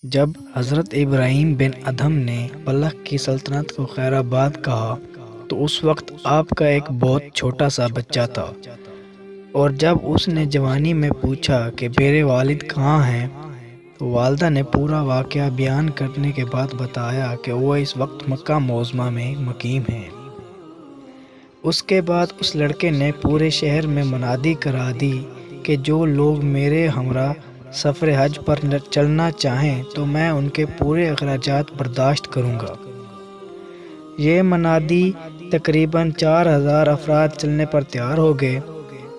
جب حضرت ابراہیم بن ادھم نے بلخ کی سلطنت کو خیر آباد کہا تو اس وقت آپ کا ایک بہت چھوٹا سا بچہ تھا، اور جب اس نے جوانی میں پوچھا کہ میرے والد کہاں ہیں تو والدہ نے پورا واقعہ بیان کرنے کے بعد بتایا کہ وہ اس وقت مکہ معظمہ میں مقیم ہیں۔ اس کے بعد اس لڑکے نے پورے شہر میں منادی کرا دی کہ جو لوگ میرے ہمراہ سفر حج پر چلنا چاہیں تو میں ان کے پورے اخراجات برداشت کروں گا۔ یہ منادی تقریباً 4000 افراد چلنے پر تیار ہو گئے،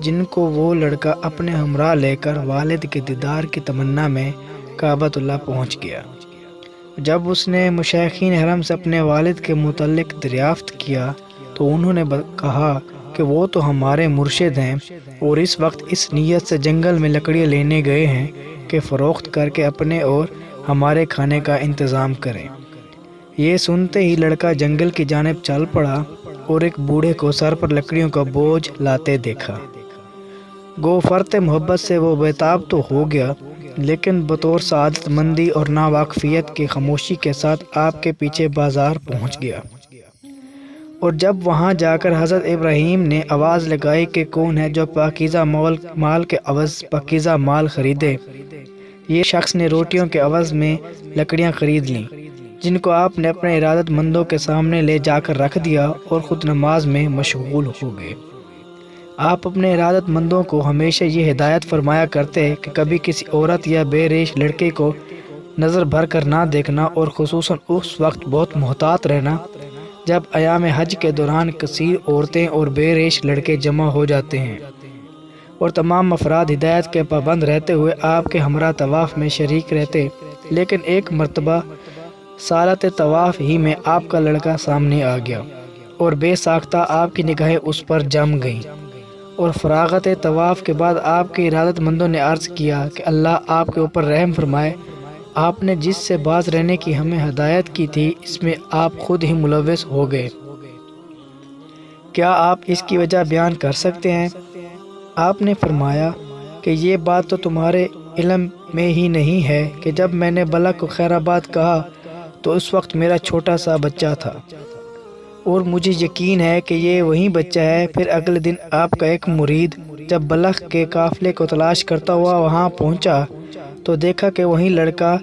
جن کو وہ لڑکا اپنے ہمراہ لے کر والد کے دیدار کی تمنا میں کعبۃ اللہ پہنچ گیا۔ جب اس نے مشائخین حرم سے اپنے والد کے متعلق دریافت کیا تو انہوں نے کہا کہ وہ تو ہمارے مرشد ہیں اور اس وقت اس نیت سے جنگل میں لکڑیاں لینے گئے ہیں کہ فروخت کر کے اپنے اور ہمارے کھانے کا انتظام کریں۔ یہ سنتے ہی لڑکا جنگل کی جانب چل پڑا اور ایک بوڑھے کو سر پر لکڑیوں کا بوجھ لاتے دیکھا۔ گو فرط محبت سے وہ بےتاب تو ہو گیا، لیکن بطور سعادت مندی اور ناواقفیت کی خاموشی کے ساتھ آپ کے پیچھے بازار پہنچ گیا۔ اور جب وہاں جا کر حضرت ابراہیم نے آواز لگائی کہ کون ہے جو پاکیزہ مال کے عوض پاکیزہ مال خریدے، یہ شخص نے روٹیوں کے عوض میں لکڑیاں خرید لیں، جن کو آپ نے اپنے ارادت مندوں کے سامنے لے جا کر رکھ دیا اور خود نماز میں مشغول ہو گئے۔ آپ اپنے ارادت مندوں کو ہمیشہ یہ ہدایت فرمایا کرتے کہ کبھی کسی عورت یا بے ریش لڑکے کو نظر بھر کر نہ دیکھنا، اور خصوصاً اس وقت بہت محتاط رہنا جب ایام حج کے دوران کثیر عورتیں اور بے ریش لڑکے جمع ہو جاتے ہیں، اور تمام افراد ہدایت کے پابند رہتے ہوئے آپ کے ہمراہ طواف میں شریک رہتے۔ لیکن ایک مرتبہ سالت طواف ہی میں آپ کا لڑکا سامنے آ گیا اور بے ساختہ آپ کی نگاہیں اس پر جم گئیں، اور فراغت طواف کے بعد آپ کے ارادت مندوں نے عرض کیا کہ اللہ آپ کے اوپر رحم فرمائے، آپ نے جس سے باز رہنے کی ہمیں ہدایت کی تھی اس میں آپ خود ہی ملوث ہو گئے، کیا آپ اس کی وجہ بیان کر سکتے ہیں؟ آپ نے فرمایا کہ یہ بات تو تمہارے علم میں ہی نہیں ہے کہ جب میں نے بلخ کو خیر آباد کہا تو اس وقت میرا چھوٹا سا بچہ تھا، اور مجھے یقین ہے کہ یہ وہی بچہ ہے۔ پھر اگلے دن آپ کا ایک مرید جب بلخ کے قافلے کو تلاش کرتا ہوا وہاں پہنچا تو دیکھا کہ وہی لڑکا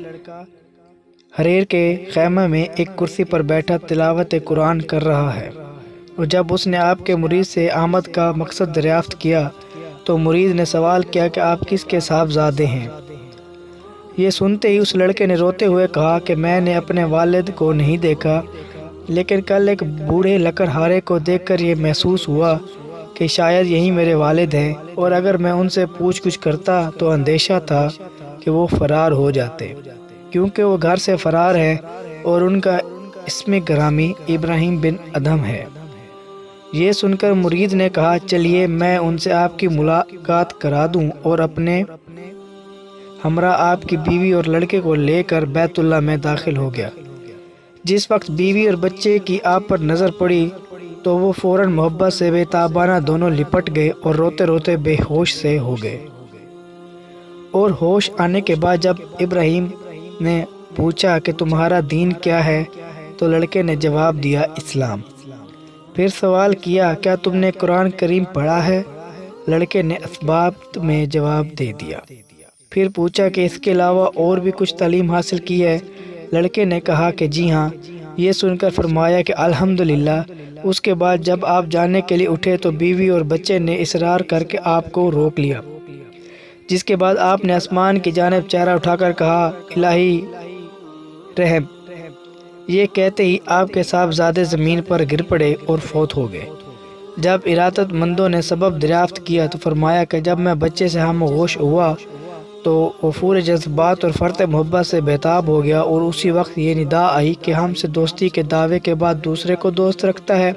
حریر کے خیمہ میں ایک کرسی پر بیٹھا تلاوت قرآن کر رہا ہے، اور جب اس نے آپ کے مرید سے آمد کا مقصد دریافت کیا تو مرید نے سوال کیا کہ آپ کس کے صاحبزادے ہیں؟ یہ سنتے ہی اس لڑکے نے روتے ہوئے کہا کہ میں نے اپنے والد کو نہیں دیکھا، لیکن کل ایک بوڑھے لکڑہارے کو دیکھ کر یہ محسوس ہوا کہ شاید یہی میرے والد ہیں، اور اگر میں ان سے پوچھ گچھ کرتا تو اندیشہ تھا کہ وہ فرار ہو جاتے، کیونکہ وہ گھر سے فرار ہیں اور ان کا اسم گرامی ابراہیم بن ادھم ہے۔ یہ سن کر مرید نے کہا چلیے میں ان سے آپ کی ملاقات کرا دوں، اور اپنے ہمراہ آپ کی بیوی اور لڑکے کو لے کر بیت اللہ میں داخل ہو گیا۔ جس وقت بیوی اور بچے کی آپ پر نظر پڑی تو وہ فوراً محبت سے بے تابانہ دونوں لپٹ گئے اور روتے روتے بے ہوش سے ہو گئے۔ اور ہوش آنے کے بعد جب ابراہیم نے پوچھا کہ تمہارا دین کیا ہے تو لڑکے نے جواب دیا اسلام۔ پھر سوال کیا کیا تم نے قرآن کریم پڑھا ہے؟ لڑکے نے اسباب میں جواب دے دیا۔ پھر پوچھا کہ اس کے علاوہ اور بھی کچھ تعلیم حاصل کی ہے؟ لڑکے نے کہا کہ جی ہاں۔ یہ سن کر فرمایا کہ الحمدللہ۔ اس کے بعد جب آپ جانے کے لیے اٹھے تو بیوی اور بچے نے اصرار کر کے آپ کو روک لیا، جس کے بعد آپ نے آسمان کی جانب چہرہ اٹھا کر کہا الہی رحم۔ یہ کہتے ہی آپ کے صاحبزادے زمین پر گر پڑے اور فوت ہو گئے۔ جب ارادت مندوں نے سبب دریافت کیا تو فرمایا کہ جب میں بچے سے ہم غوش ہوا تو وہ پورے جذبات اور فرط محبت سے بےتاب ہو گیا، اور اسی وقت یہ ندا آئی کہ ہم سے دوستی کے دعوے کے بعد دوسرے کو دوست رکھتا ہے۔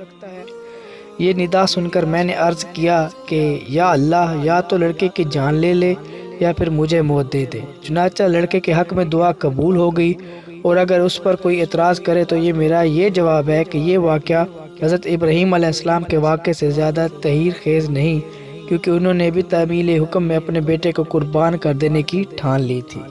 یہ ندا سن کر میں نے عرض کیا کہ یا اللہ، یا تو لڑکے کی جان لے لے یا پھر مجھے موت دے دے۔ چنانچہ لڑکے کے حق میں دعا قبول ہو گئی، اور اگر اس پر کوئی اعتراض کرے تو یہ میرا یہ جواب ہے کہ یہ واقعہ حضرت ابراہیم علیہ السلام کے واقعے سے زیادہ تحیر خیز نہیں، کیونکہ انہوں نے بھی تعمیل حکم میں اپنے بیٹے کو قربان کر دینے کی ٹھان لی تھی۔